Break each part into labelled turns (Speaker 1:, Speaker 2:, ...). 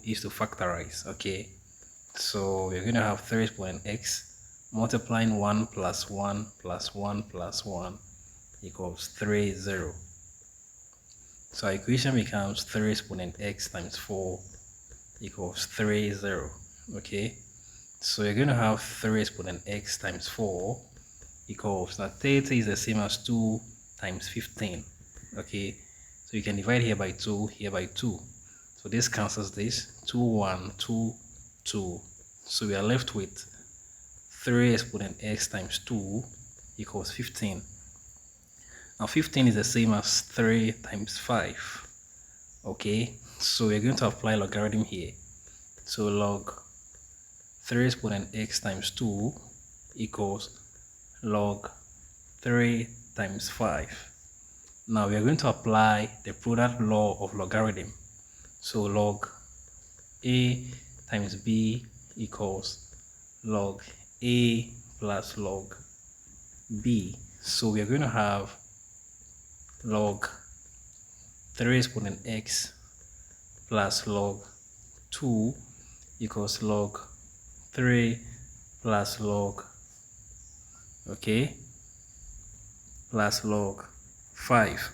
Speaker 1: is to factorize. Okay, so we're going to have 3 exponent x multiplying 1 plus 1 plus 1 plus 1 equals 3, 0. So our equation becomes 3 exponent x times 4 equals 3, 0. Okay, so you're going to have 3 exponent x times 4 equals, now 30 is the same as 2 times 15. Okay, so you can divide here by 2, here by 2. So this cancels this, 2, 1, 2, 2. So we are left with 3 exponent x times 2 equals 15. Now 15 is the same as 3 times 5. Okay, so we're going to apply logarithm here. So log 3 exponent x times 2 equals log 3 times 5. Now we are going to apply the product law of logarithm. So log a times b equals log a plus log b. So we are going to have log 3 exponent x plus log 2 equals log 3 plus log, okay, plus log 5.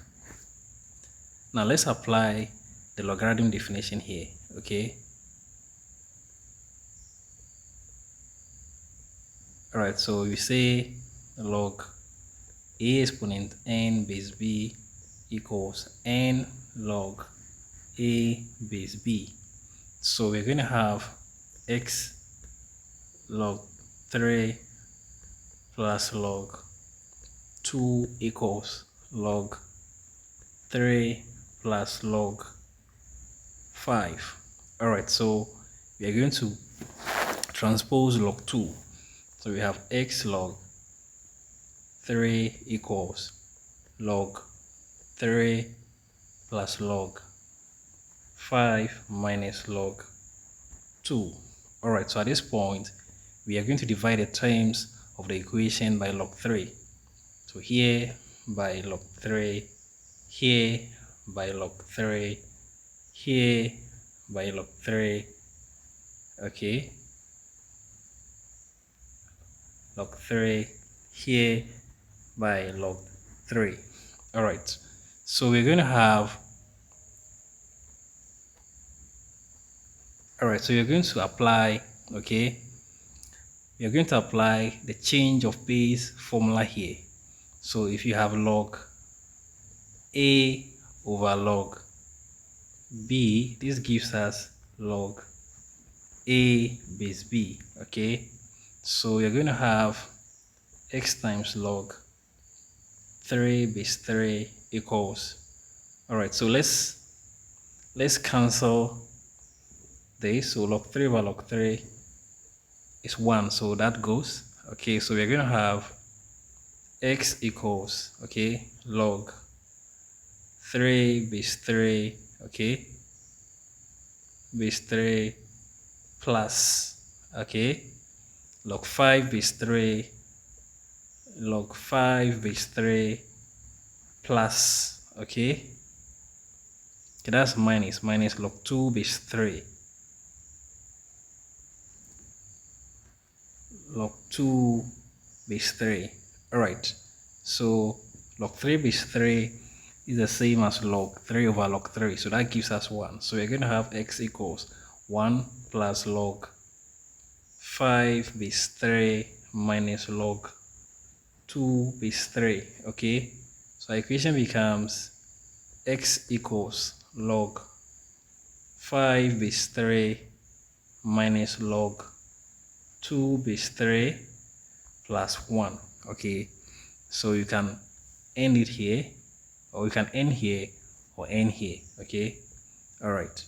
Speaker 1: Now let's apply the logarithm definition here. Okay, all right, so we say log a exponent n base b equals n log a base b. So we're going to have x log 3 plus log 2 equals log 3 plus log 5. All right, so we are going to transpose log 2. So we have x log 3 equals log 3 plus log 5 minus log 2. All right, so at this point, we are going to divide the terms of the equation by log 3. So here by log 3, here by log 3, here by log 3, okay, log 3, here by log 3. All right, so we're going to have, all right, so you're going to apply, okay, you're going to apply the change of base formula here. So if you have log a over log b, this gives us log a base b. Okay, so you're going to have x times log 3 base 3 equals, all right, so let's cancel this. So log 3 over log 3 is 1, so that goes. Okay, so we're going to have x equals, okay, log 3 base 3, okay, base 3 plus, okay, log 5 base 3, log 5 base 3 plus, okay, that's minus log 2 base 3, log 2 base 3. All right, so log 3 base 3 is the same as log 3 over log 3, so that gives us 1. So we're going to have x equals 1 plus log 5 base 3 minus log 2 base 3. Okay, so our equation becomes x equals log 5 base 3 minus log 2 base 3 plus 1. Okay, so you can end it here, or you can end here or end here. Okay, all right.